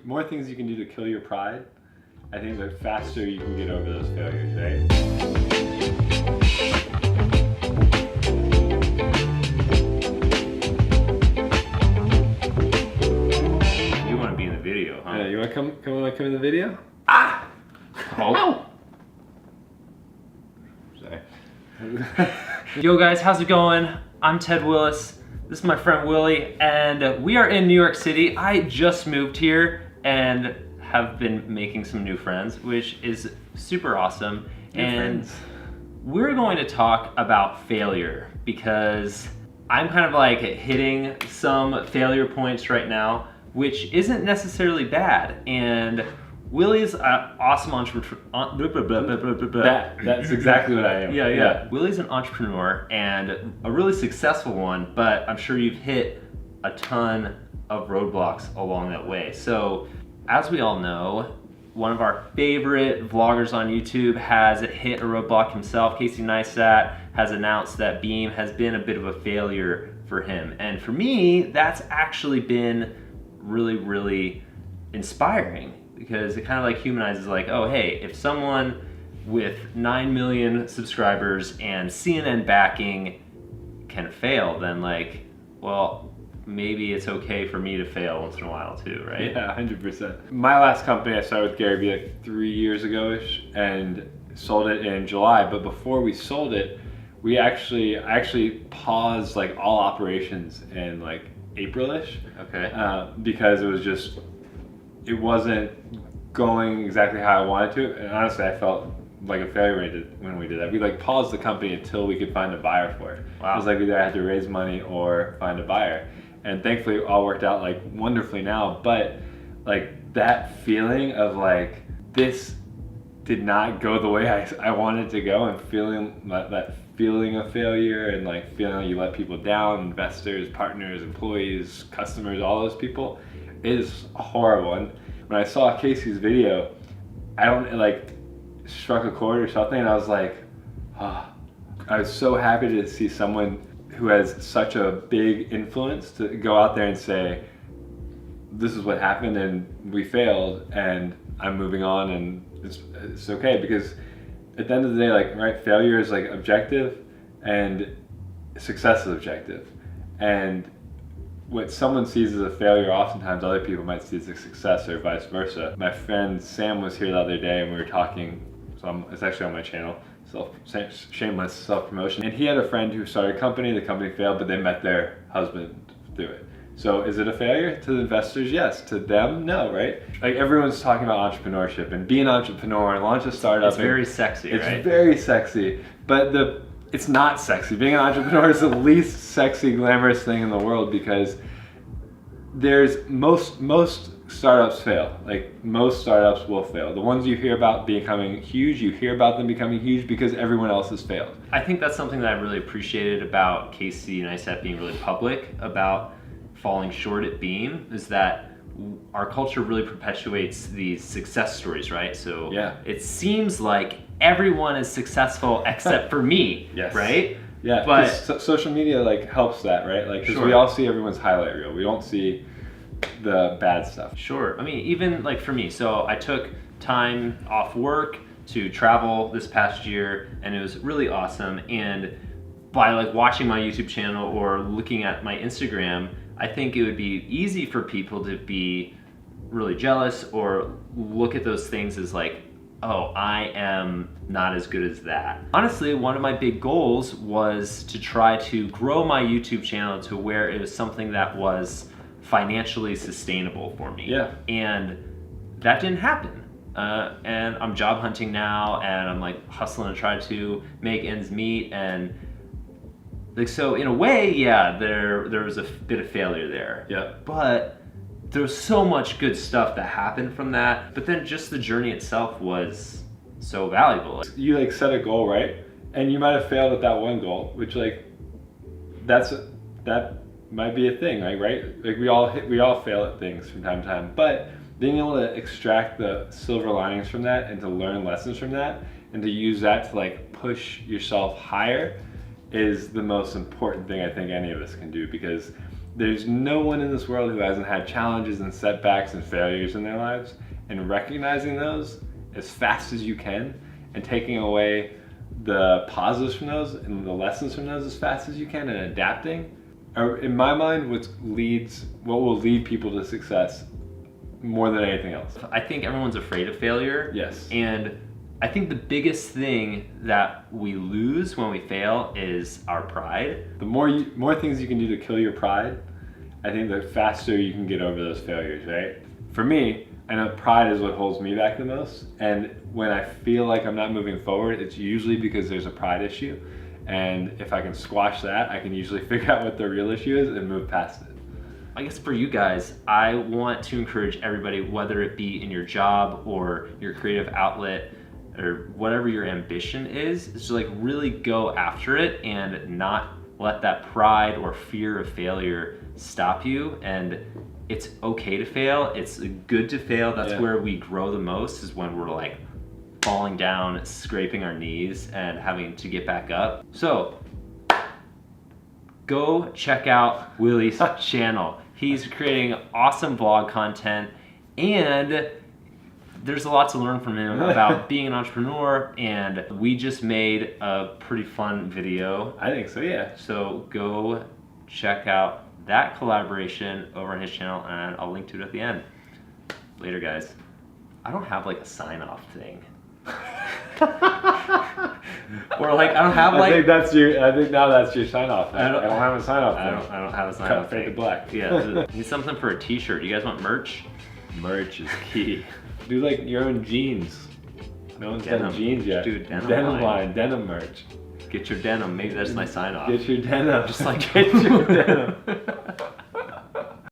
more things you can do to kill your pride, I think the faster you can get over those failures, right? You want to be in the video, huh? Yeah, you want to come in the video? Ah! Oh. Sorry. Yo guys, how's it going? I'm Ted Willis. This is my friend Willie, and we are in New York City. I just moved here and have been making some new friends, which is super awesome. We're going to talk about failure because I'm kind of like hitting some failure points right now, which isn't necessarily bad. And Willie's an awesome entrepreneur. That's exactly what I am. Yeah. Willie's an entrepreneur and a really successful one, but I'm sure you've hit a ton of roadblocks along that way. So, as we all know, one of our favorite vloggers on YouTube has hit a roadblock himself. Casey Neistat has announced that Beam has been a bit of a failure for him. And for me, that's actually been really, really inspiring because it kind of like humanizes like, oh, hey, if someone with 9 million subscribers and CNN backing can fail, then like, well, maybe it's okay for me to fail once in a while too, right? Yeah, 100%. My last company I started with Gary Vee like 3 years ago-ish and sold it in July. But before we sold it, I actually paused like all operations in like April-ish. Okay. Because it wasn't going exactly how I wanted to. And honestly, I felt like a failure when we did that. We like paused the company until we could find a buyer for it. Wow. It was like either I had to raise money or find a buyer. And thankfully it all worked out like wonderfully now, but like that feeling of like this did not go the way I wanted to go, and feeling that feeling of failure and like feeling like you let people down, investors, partners, employees, customers, all those people, is horrible. And when I saw Casey's video, it like struck a chord or something, and I was like, oh. I was so happy to see someone who has such a big influence to go out there and say, this is what happened and we failed and I'm moving on and it's okay. Because at the end of the day, like, right, failure is like objective and success is objective. And what someone sees as a failure, oftentimes other people might see as a success or vice versa. My friend Sam was here the other day and we were talking, it's actually on my channel, shameless self-promotion. And he had a friend who started a company, the company failed, but they met their husband through it. So is it a failure? To the investors, yes. To them, no, right? Like everyone's talking about entrepreneurship and be an entrepreneur and launch a startup. It's very sexy, right? It's very sexy, but it's not sexy. Being an entrepreneur is the least sexy, glamorous thing in the world because there's most startups fail. Like most startups will fail. The ones you hear about becoming huge, you hear about them becoming huge because everyone else has failed. I think that's something that I really appreciated about Casey Neistat being really public about falling short at Beam, is that our culture really perpetuates these success stories, right? So yeah. It seems like everyone is successful except for me, yes. Right? Yeah, but social media like helps that, right? Like, because sure. we all see everyone's highlight reel. We don't see the bad stuff. Sure. I mean, even like for me, so I took time off work to travel this past year and it was really awesome. And by like watching my YouTube channel or looking at my Instagram, I think it would be easy for people to be really jealous or look at those things as like, oh, I am not as good as that. Honestly, one of my big goals was to try to grow my YouTube channel to where it was something that was financially sustainable for me. Yeah. And that didn't happen. And I'm job hunting now and I'm like hustling to try to make ends meet. And like, so in a way, yeah, there was a bit of failure there. Yeah. But there was so much good stuff that happened from that. But then just the journey itself was so valuable. You like set a goal, right? And you might have failed at that one goal, which like, that might be a thing, right? Like we all fail at things from time to time, but being able to extract the silver linings from that and to learn lessons from that and to use that to like push yourself higher is the most important thing I think any of us can do. Because there's no one in this world who hasn't had challenges and setbacks and failures in their lives, and recognizing those as fast as you can and taking away the positives from those and the lessons from those as fast as you can and adapting are, in my mind, what will lead people to success more than anything else. I think everyone's afraid of failure. Yes. And I think the biggest thing that we lose when we fail is our pride. The more things you can do to kill your pride, I think the faster you can get over those failures, right? For me, I know pride is what holds me back the most. And when I feel like I'm not moving forward, it's usually because there's a pride issue. And if I can squash that, I can usually figure out what the real issue is and move past it. I guess for you guys, I want to encourage everybody, whether it be in your job or your creative outlet or whatever your ambition is to like really go after it and not let that pride or fear of failure stop you. And it's okay to fail. It's good to fail. That's where we grow the most, is when we're like falling down, scraping our knees and having to get back up. So go check out Willie's channel. He's creating awesome vlog content, and there's a lot to learn from him about being an entrepreneur, and we just made a pretty fun video. I think so, yeah. So go check out that collaboration over on his channel, and I'll link to it at the end. Later, guys. I don't have like a sign-off thing. Or like I don't have like. I think now that's your sign off. I don't have a sign off. I don't have a sign off. Fade to black. Yeah. Need something for a T-shirt. You guys want merch? Merch is key. Do like your own jeans. No one's done jeans yet. Dude, denim line, denim merch. Get your denim. Maybe that's my sign off. Get your denim. Just like get your denim.